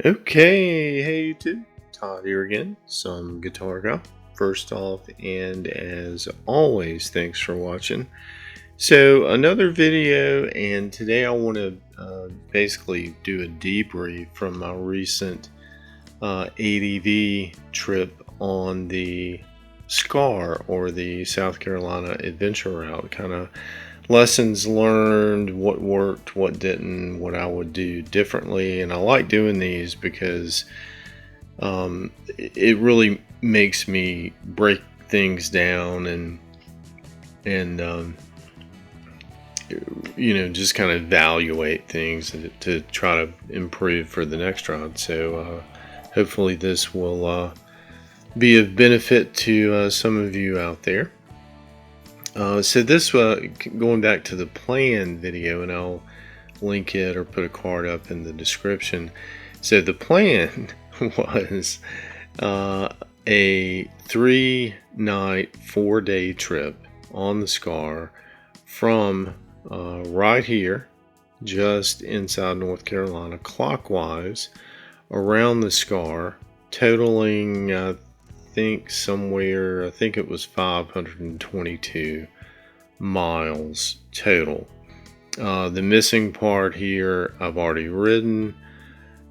Okay, hey YouTube, Todd here again, some guitar guy. First off, and as always, thanks for watching. So another video, and today I want to basically do a debrief from my recent ADV trip on the SCAR, or the South Carolina Adventure Route. Kind of lessons learned, what worked, what didn't, what I would do differently. And I like doing these because it really makes me break things down and just kind of evaluate things to try to improve for the next ride. So hopefully this will be of benefit to some of you out there. So this, going back to the plan video, and I'll link it or put a card up in the description. So the plan was a 3-night, 4-day trip on the SCAR from right here, just inside North Carolina, clockwise around the SCAR, totaling I think it was 522 miles total. The missing part here I've already ridden,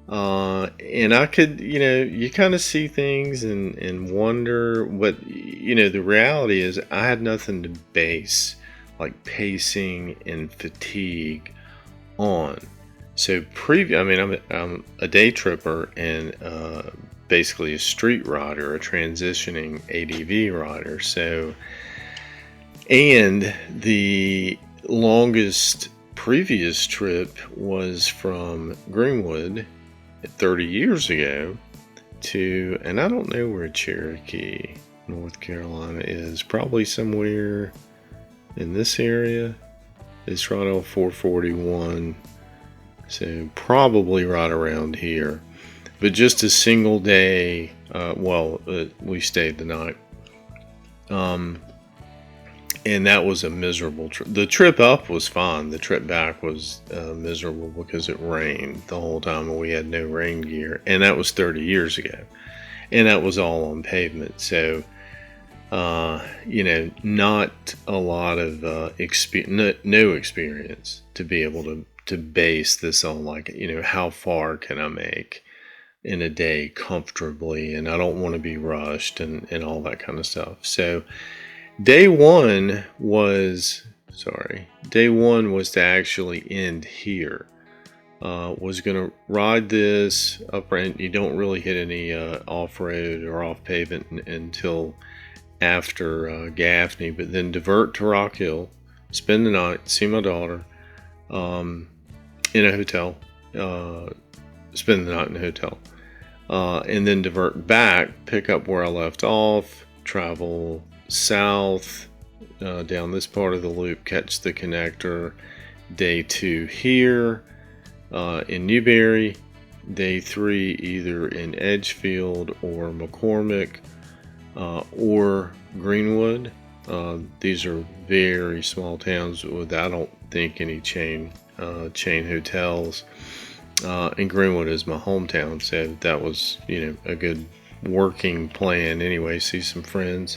and I could, you kind of see things and wonder what, the reality is I had nothing to base like pacing and fatigue on. So I'm a day tripper and basically a street rider, a transitioning ADV rider. So, and the longest previous trip was from Greenwood 30 years ago to, and I don't know where Cherokee, North Carolina is, probably somewhere in this area. It's right on 441, so probably right around here. But just a single day, we stayed the night. And that was a miserable trip. The trip up was fine. The trip back was miserable because it rained the whole time and we had no rain gear. And that was 30 years ago. And that was all on pavement. So, not a lot of no experience to be able to base this on, like, how far can I make in a day comfortably, and I don't want to be rushed and all that kind of stuff. So day one was to actually end here. Was gonna ride this up, and you don't really hit any off-road or off pavement until after Gaffney, but then divert to Rock Hill, spend the night, see my daughter in a hotel, spend the night in a hotel, and then divert back, pick up where I left off, travel south down this part of the loop, catch the connector. Day 2 here in Newberry. Day 3 either in Edgefield or McCormick or Greenwood. These are very small towns with, I don't think, any chain hotels. And Greenwood is my hometown, so that was, a good working plan anyway. See some friends,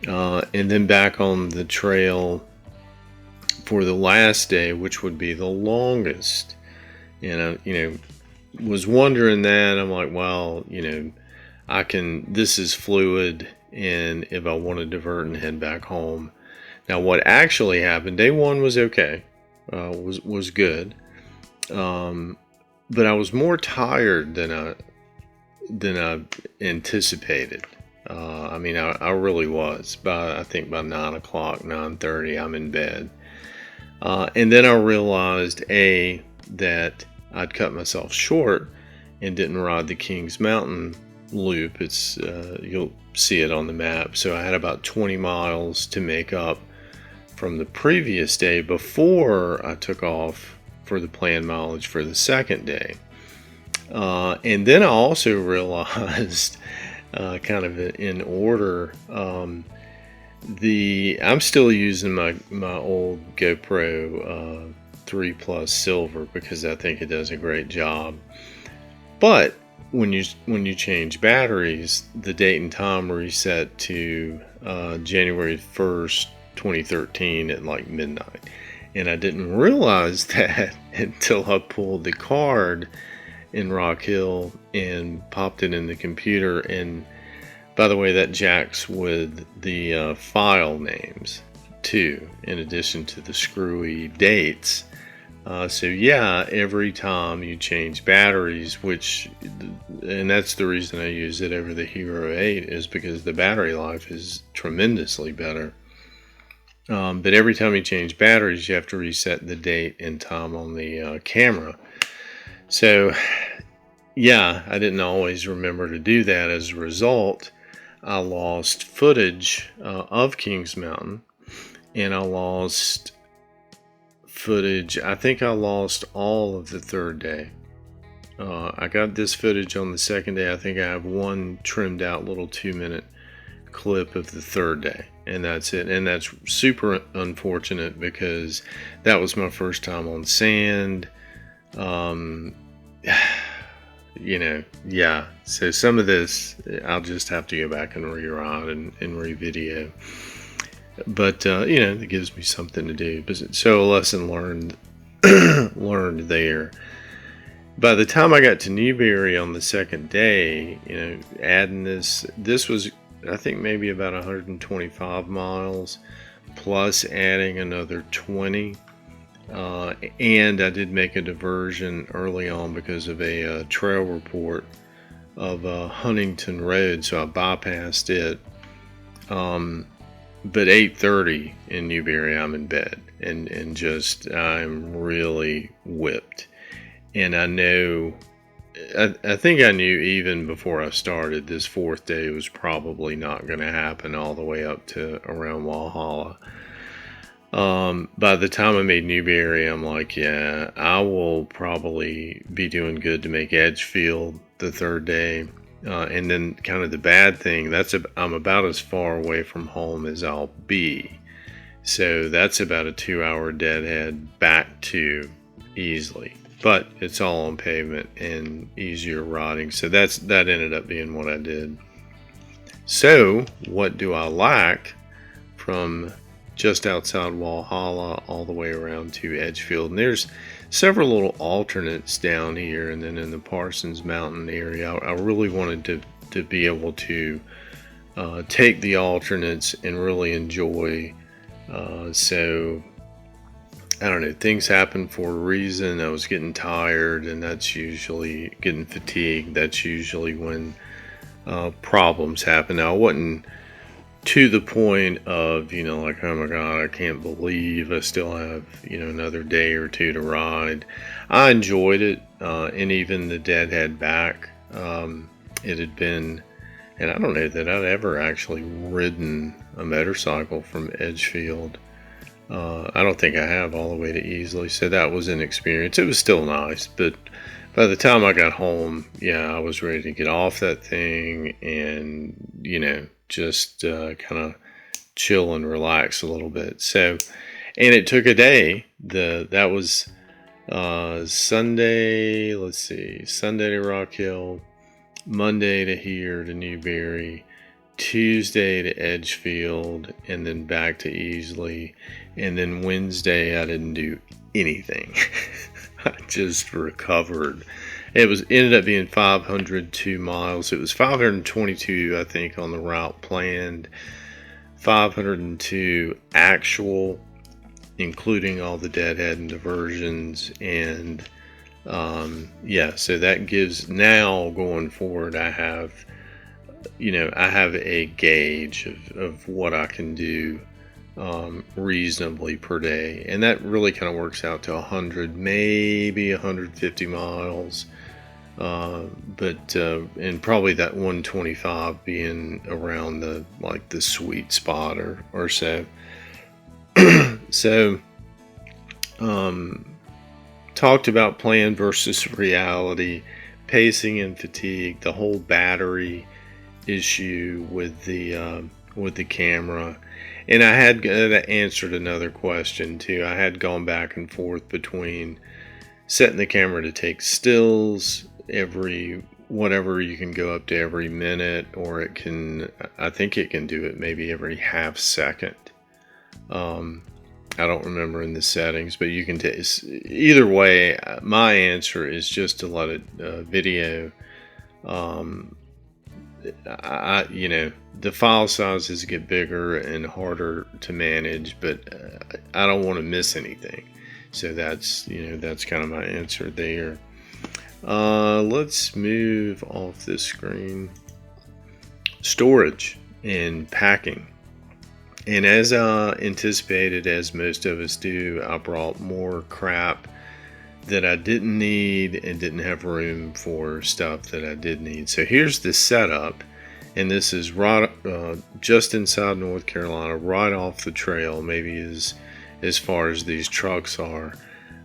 and then back on the trail for the last day, which would be the longest. And I, was wondering that. I'm like, well, this is fluid, and if I want to divert and head back home. Now, what actually happened, day 1 was okay, was good. But I was more tired than I anticipated. I really was. I think by 9 o'clock, 9:30, I'm in bed. And then I realized, that I'd cut myself short and didn't ride the Kings Mountain loop. It's you'll see it on the map. So I had about 20 miles to make up from the previous day before I took off for the planned mileage for the second day. And then I also realized, kind of in order, I'm still using my old GoPro 3 Plus Silver because I think it does a great job. But when you change batteries, the date and time reset to January 1st, 2013 at like midnight. And I didn't realize that until I pulled the card in Rock Hill and popped it in the computer. And by the way, that jacks with the file names too, in addition to the screwy dates. So yeah, every time you change batteries, and that's the reason I use it over the Hero 8, is because the battery life is tremendously better. But every time you change batteries, you have to reset the date and time on the camera. So yeah, I didn't always remember to do that. As a result, I lost footage of Kings Mountain, and I lost footage. I think I lost all of the third day. I got this footage on the second day. I think I have one trimmed out little 2-minute clip of the third day, and that's it. And that's super unfortunate because that was my first time on sand. Yeah. So some of this I'll just have to go back and rerun and re-video. But it gives me something to do. So a lesson learned there. By the time I got to Newberry on the second day, adding this was, I think, maybe about 125 miles, plus adding another 20. And I did make a diversion early on because of a trail report of Huntington Road, so I bypassed it. But 8:30 in Newberry, I'm in bed, and I'm really whipped. And I think I knew even before I started, this fourth day was probably not going to happen all the way up to around Walhalla. By the time I made Newberry, I'm like, yeah, I will probably be doing good to make Edgefield the third day. And then kind of the bad thing, I'm about as far away from home as I'll be. So that's about a 2-hour deadhead back to easily. But it's all on pavement and easier riding. So that ended up being what I did. So what do I lack from just outside Walhalla all the way around to Edgefield? And there's several little alternates down here, and then in the Parsons Mountain area. I really wanted to be able to take the alternates and really enjoy. So I don't know, things happen for a reason. I was getting tired, and that's usually getting fatigued. That's usually when problems happen. Now, I wasn't to the point of, like, oh my God, I can't believe I still have, another day or two to ride. I enjoyed it, and even the deadhead back, it had been, and I don't know that I'd ever actually ridden a motorcycle from Edgefield. I don't think I have all the way to Easley, so that was an experience. It was still nice, but by the time I got home, yeah, I was ready to get off that thing and, just kind of chill and relax a little bit. So, and it took a day. That was Sunday. Let's see, Sunday to Rock Hill, Monday to here to Newberry, Tuesday to Edgefield, and then back to Easley. And then Wednesday I didn't do anything. I just recovered. It ended up being 502 miles. It was 522, I think, on the route planned. 502 actual, including all the deadhead and diversions. And so that gives, now going forward, I have a gauge of what I can do reasonably per day, and that really kind of works out to 100, maybe 150 miles, but and probably that 125 being around the sweet spot or so. So talked about plan versus reality, pacing and fatigue, the whole battery issue with the camera. And I had answered another question too. I had gone back and forth between setting the camera to take stills every whatever, you can go up to every minute, or it can, I think it can do it maybe every half second. I don't remember in the settings, but you can either way. My answer is just to let it video. The file sizes get bigger and harder to manage, but I don't want to miss anything. So that's kind of my answer there. Let's move off this screen. Storage and packing. And as I anticipated, as most of us do, I brought more crap that I didn't need and didn't have room for stuff that I did need. So here's the setup, and this is right just inside North Carolina, right off the trail, maybe as far as these trucks are.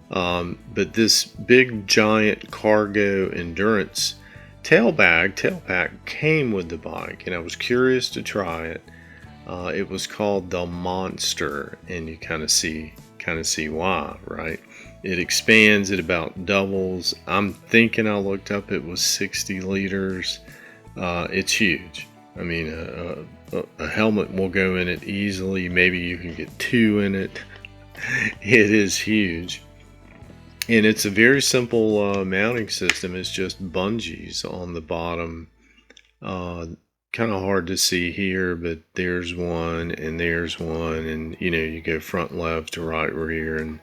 But this big giant cargo endurance tailpack came with the bike, and I was curious to try it. It was called the Monster, and you kind of see why, right? It expands, it about doubles. I'm thinking, I looked up, it was 60 liters. It's huge. I mean, a helmet will go in it easily. Maybe you can get 2 in it. It is huge. And it's a very simple mounting system. It's just bungees on the bottom. Kind of hard to see here, but there's one and there's one, and you go front left to right rear and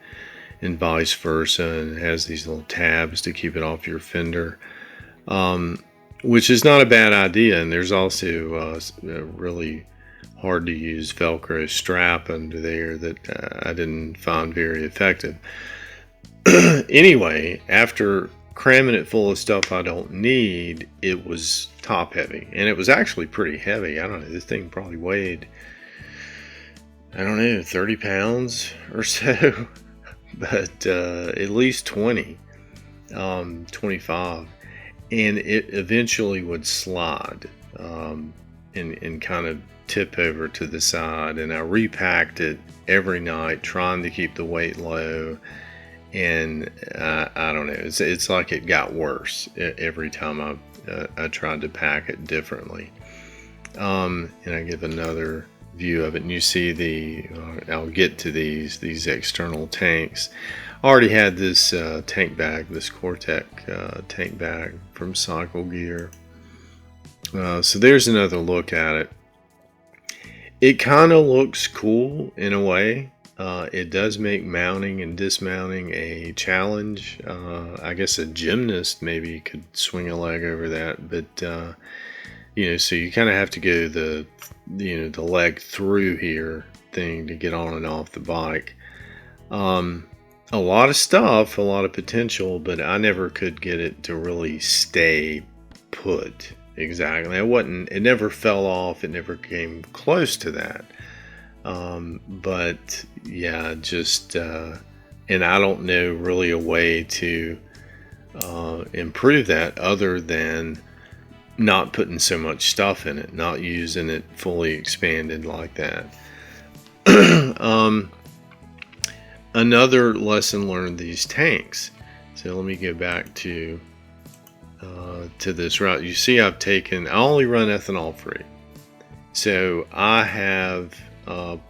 vice versa, and it has these little tabs to keep it off your fender, which is not a bad idea. And there's also a really hard to use Velcro strap under there that I didn't find very effective. Anyway, after cramming it full of stuff I don't need, it was top heavy, and it was actually pretty heavy. I don't know, this thing probably weighed, I don't know, 30 pounds or so, but at least 20, 25, and it eventually would slide and kind of tip over to the side, and I repacked it every night, trying to keep the weight low. And I don't know, it's like it got worse every time I tried to pack it differently. And I give another view of it, and you see I'll get to these external tanks. I already had this tank bag, this Cortec tank bag from Cycle Gear. So there's another look at it. It kind of looks cool in a way. It does make mounting and dismounting a challenge. I guess a gymnast maybe could swing a leg over that, but so you kind of have to go the leg through here thing to get on and off the bike. A lot of stuff, a lot of potential, but I never could get it to really stay put exactly. It never fell off. It never came close to that. But yeah, just and I don't know really a way to improve that other than not putting so much stuff in it, not using it fully expanded like that. Another lesson learned, these tanks. So let me go back to this route. You see, I only run ethanol free. So I have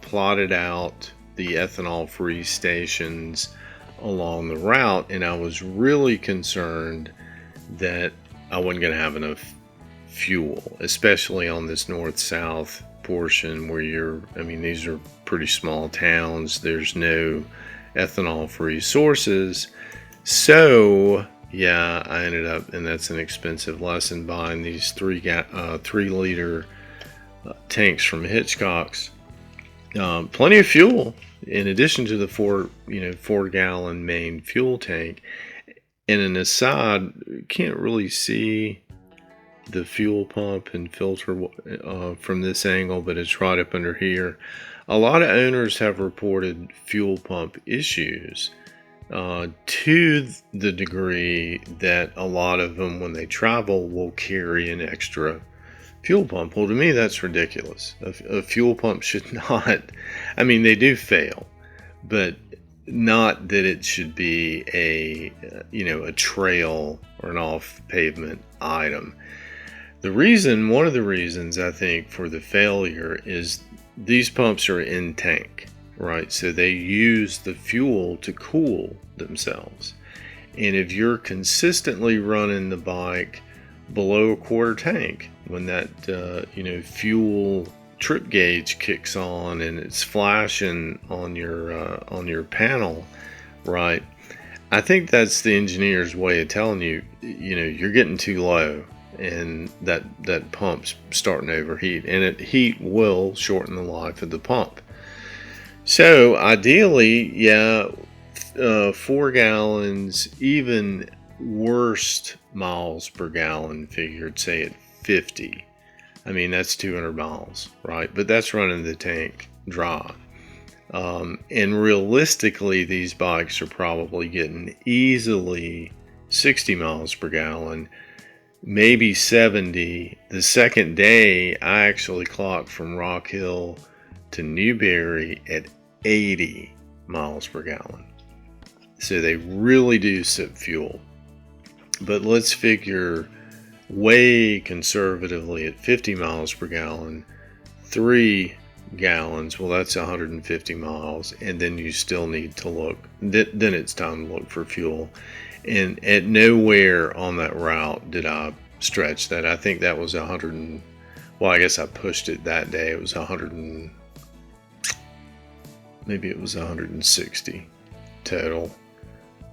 plotted out the ethanol free stations along the route, and I was really concerned that I wasn't going to have enough fuel, especially on this north-south portion where these are pretty small towns. There's no ethanol free sources. So yeah, I ended up, and that's an expensive lesson, buying these 3 liter tanks from Hitchcock's. Plenty of fuel in addition to the 4 gallon main fuel tank. And an aside, can't really see the fuel pump and filter from this angle, but it's right up under here. A lot of owners have reported fuel pump issues to the degree that a lot of them, when they travel, will carry an extra fuel pump. Well, to me, that's ridiculous. A fuel pump should not, they do fail, but not that it should be a a trail or an off pavement item. One of the reasons I think for the failure is these pumps are in tank, right? So they use the fuel to cool themselves. And if you're consistently running the bike below a quarter tank, when that fuel trip gauge kicks on and it's flashing on your panel, right? I think that's the engineer's way of telling you, you're getting too low, and that pump's starting to overheat, and heat will shorten the life of the pump. So ideally, 4 gallons, even worst miles per gallon figured, say at 50. I mean, that's 200 miles, right? But that's running the tank dry. And realistically, these bikes are probably getting easily 60 miles per gallon, maybe 70. The second day, I actually clocked from Rock Hill to Newberry at 80 miles per gallon. So they really do sip fuel. But let's figure way conservatively at 50 miles per gallon, 3 gallons, well, that's 150 miles, and then you still need to look, then it's time to look for fuel. And at nowhere on that route did I stretch that. I think that was 100 well, I guess I pushed it that day. It was 100 maybe it was 160 total.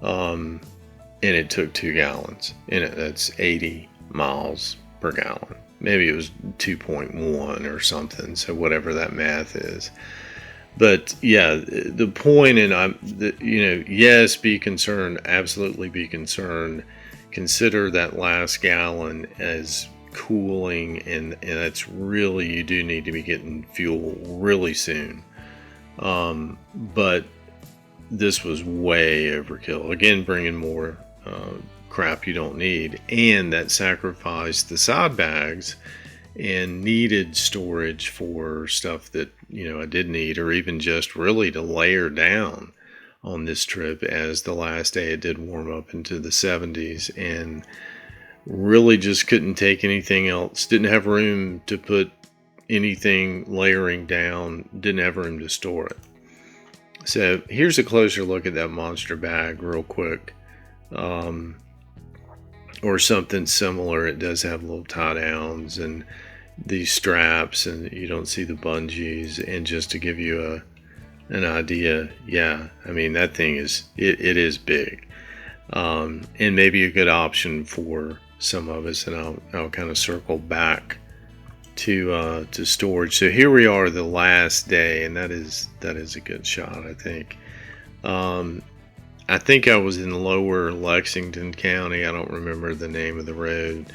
And it took 2 gallons, and that's 80 miles per gallon. Maybe it was 2.1 or something, so whatever that math is. But yeah, the point, and yes, be concerned, absolutely be concerned. Consider that last gallon as cooling, and that's really, you do need to be getting fuel really soon. But this was way overkill. Again, bringing more crap you don't need, and that sacrificed the side bags and needed storage for stuff that I did need, or even just really to layer down on this trip, as the last day it did warm up into the 70s, and really just couldn't take anything else. Didn't have room to put anything layering down, didn't have room to store it. So here's a closer look at that monster bag real quick. Or something similar. It does have little tie downs and these straps, and you don't see the bungees. And just to give you an idea, I mean, that thing is, it is big. And maybe a good option for some of us, and I'll kind of circle back to storage. So here we are, the last day, and that is a good shot, I think. I think I was in lower Lexington County. I don't remember the name of the road.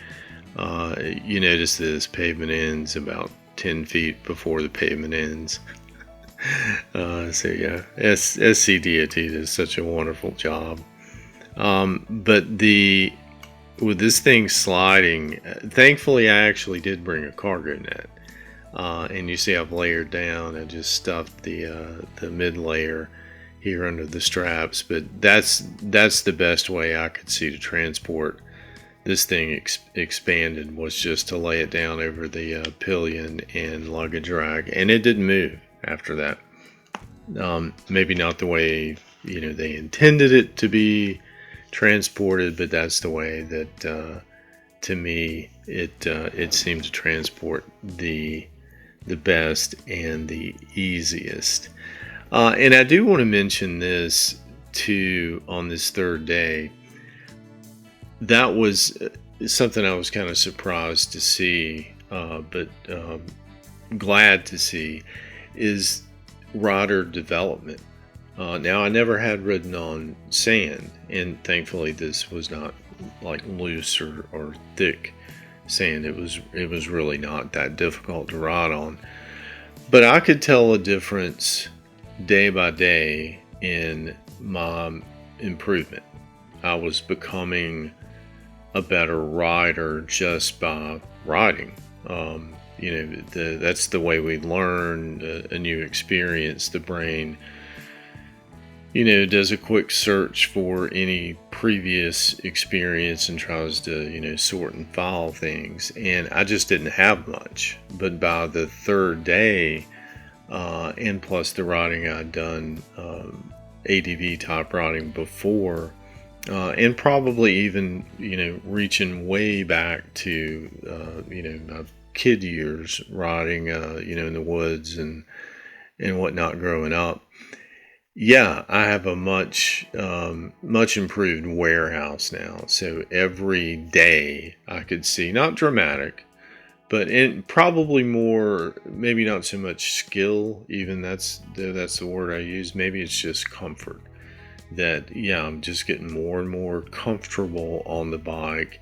You notice this pavement ends about 10 feet before the pavement ends. So yeah, SCDOT does such a wonderful job. But with this thing sliding, thankfully I actually did bring a cargo net. And you see I've layered down. I just stuffed the mid layer here under the straps, but that's the best way I could see to transport this thing expanded, was just to lay it down over the pillion and luggage rack, and it didn't move after that. Maybe not the way they intended it to be transported, but that's the way that to me it seemed to transport the best and the easiest. And I do want to mention this too, on this third day. That was something I was kind of surprised to see, but glad to see, is rider development. Now, I never had ridden on sand, and thankfully this was not like loose or thick sand. It was really not that difficult to ride on. But I could tell a difference day by day in my improvement. I was becoming a better rider just by riding. That's the way we learn a new experience. The brain does a quick search for any previous experience and tries to, sort and file things. And I just didn't have much. But by the third day, and plus the riding I'd done, ADV type riding before, and probably even, reaching way back to, my kid years riding, in the woods and whatnot growing up. Yeah, I have a much improved warehouse now. So every day I could see, not dramatic, but probably more, maybe not so much skill. Even that's the word I use. Maybe it's just comfort. That, yeah, I'm just getting more and more comfortable on the bike,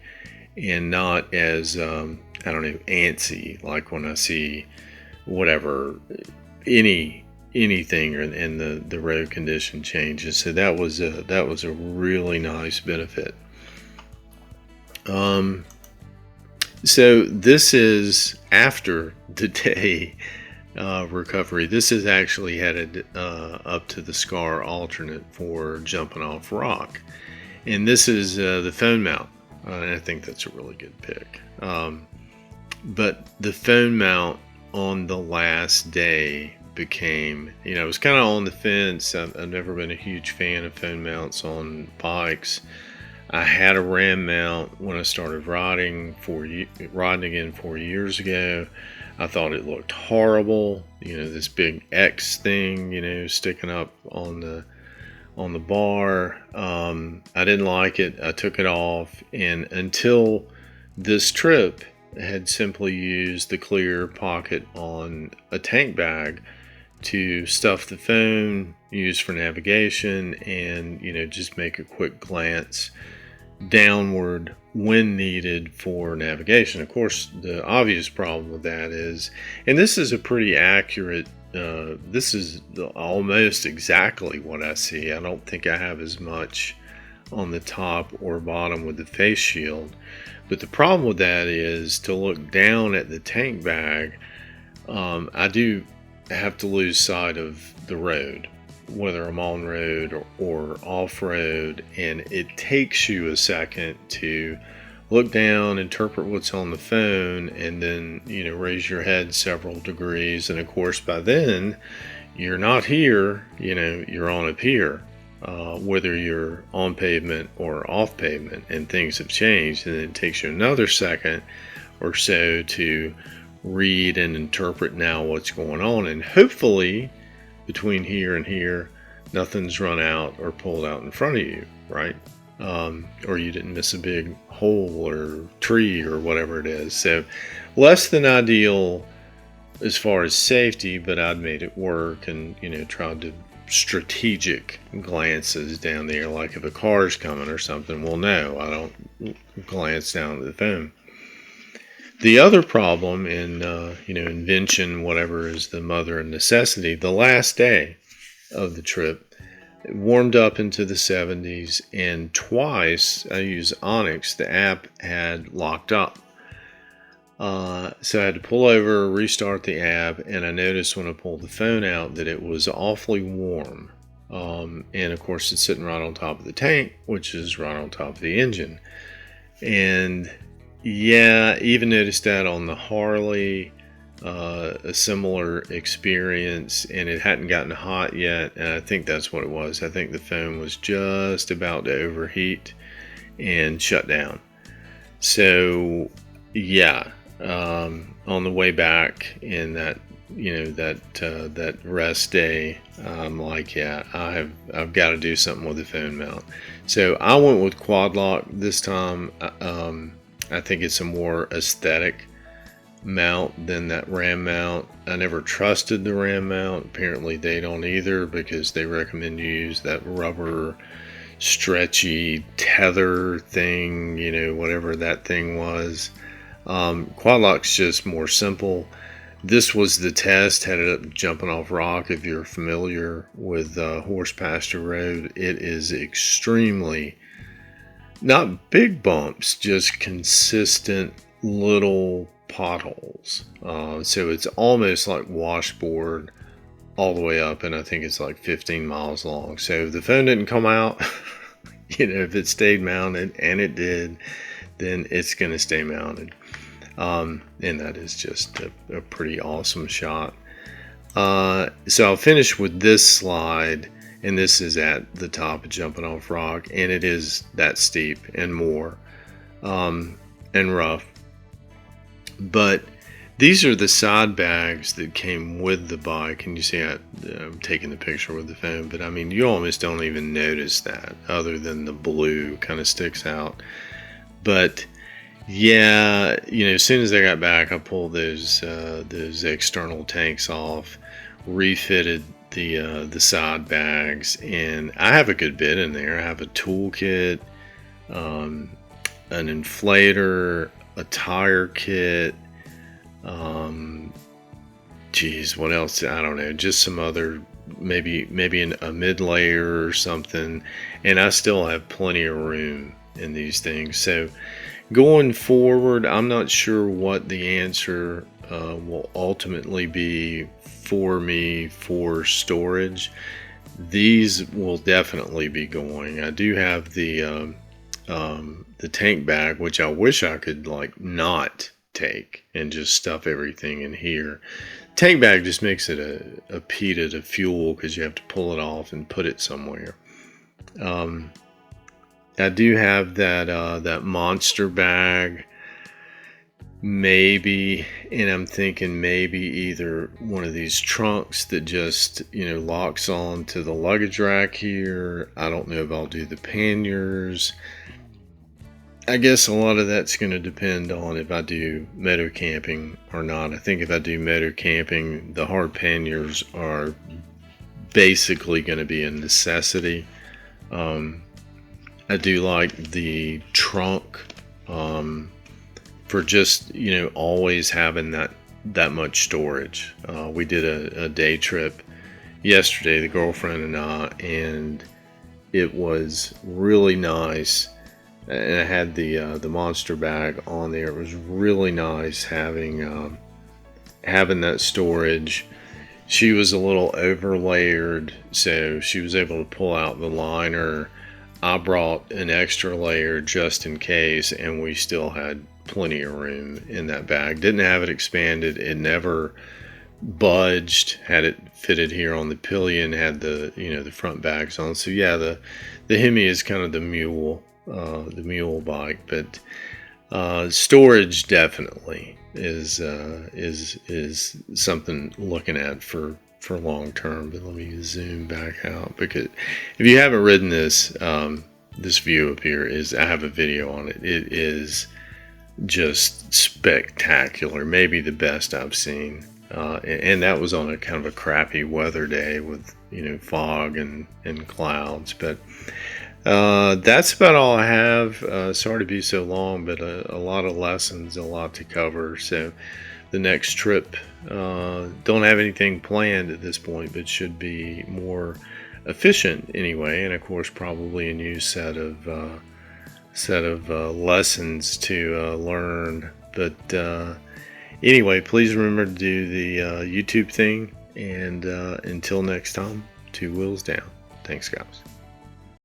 and not as I don't know, antsy, like when I see whatever anything and the road condition changes. So that was a really nice benefit. So this is after the day recovery. This is actually headed up to the Scar alternate for jumping off rock, and this is the phone mount. And I think that's a really good pick. But the phone mount on the last day became, I was kind of on the fence. I've never been a huge fan of phone mounts on bikes. I had a RAM mount when I started riding again 4 years ago. I thought it looked horrible. This big X thing, sticking up on the bar. I didn't like it. I took it off, and until this trip, had simply used the clear pocket on a tank bag to stuff the phone, use for navigation, and just make a quick glance downward when needed for navigation. Of course, the obvious problem with that is, and this is a pretty accurate, this is almost exactly what I see. I don't think I have as much on the top or bottom with the face shield, but the problem with that is to look down at the tank bag. I do have to lose sight of the road, whether I'm on road or off road, and it takes you a second to look down, interpret what's on the phone, and then raise your head several degrees. And of course, by then you're not here, you're on a pier, whether you're on pavement or off pavement, and things have changed. And it takes you another second or so to read and interpret now what's going on, and hopefully between here and here nothing's run out or pulled out in front of you, right? Or you didn't miss a big hole or tree or whatever it is. So less than ideal as far as safety, but I'd made it work, and tried to strategic glances down there, like if a car's coming or something. Well, no, I don't glance down at the phone. The other problem in, invention, whatever is the mother of necessity, the last day of the trip, it warmed up into the 70s, and twice I used Onyx. The app had locked up. So I had to pull over, restart the app, and I noticed when I pulled the phone out that it was awfully warm. And of course, it's sitting right on top of the tank, which is right on top of the engine. And yeah, even noticed that on the Harley, a similar experience, and it hadn't gotten hot yet. And I think that's what it was. I think the phone was just about to overheat and shut down. So yeah, on the way back in that, that rest day, I'm like, yeah, I've got to do something with the phone mount. So I went with quad lock this time. I think it's a more aesthetic mount than that RAM mount. I never trusted the RAM mount. Apparently they don't either, because they recommend you use that rubber stretchy tether thing, whatever that thing was. Quad lock's just more simple. This was the test, headed up jumping off rock. If you're familiar with Horse Pasture Road, it is extremely, not big bumps, just consistent little potholes. So it's almost like washboard all the way up, and I think it's like 15 miles long. So if the phone didn't come out, if it stayed mounted, and it did, then it's going to stay mounted. And that is just a pretty awesome shot. So I'll finish with this slide, and this is at the top of Jumping Off Rock, and it is that steep and more, and rough. But these are the side bags that came with the bike, and you see I'm taking the picture with the phone, but I mean, you almost don't even notice that, other than the blue kind of sticks out. But yeah, as soon as I got back, I pulled those external tanks off, refitted the side bags, and I have a good bit in there. I have a toolkit, an inflator, a tire kit, what else? I don't know, just some other, maybe a mid layer or something, and I still have plenty of room in these things. So going forward, I'm not sure what the answer will ultimately be for me for storage. These will definitely be going. I do have the tank bag, which I wish I could like not take and just stuff everything in here. Tank bag just makes it a pita to fuel, because you have to pull it off and put it somewhere. I do have that monster bag, maybe, and I'm thinking maybe either one of these trunks that just locks on to the luggage rack here. I don't know if I'll do the panniers. I guess a lot of that's going to depend on if I do moto camping or not. I think if I do moto camping, the hard panniers are basically going to be a necessity. I do like the trunk for just always having that much storage. We did a day trip yesterday, the girlfriend and I, and it was really nice. And I had the monster bag on there. It was really nice having that storage. She was a little over layered, so she was able to pull out the liner. I brought an extra layer just in case, and we still had plenty of room in that bag. Didn't have it expanded. It never budged. Had it fitted here on the pillion. Had the front bags on. So yeah, the Hemi is kind of the mule bike, but storage definitely is something looking at for long term. But let me zoom back out, because if you haven't ridden this view up here, I have a video on it. It is just spectacular, maybe the best I've seen, and that was on a kind of a crappy weather day with fog and clouds. But that's about all I have. Sorry to be so long, but a lot of lessons, a lot to cover. So the next trip, don't have anything planned at this point, but should be more efficient anyway. And of course, probably a new set of lessons to learn. But anyway, please remember to do the YouTube thing. And until next time, 2 wheels down. Thanks, guys.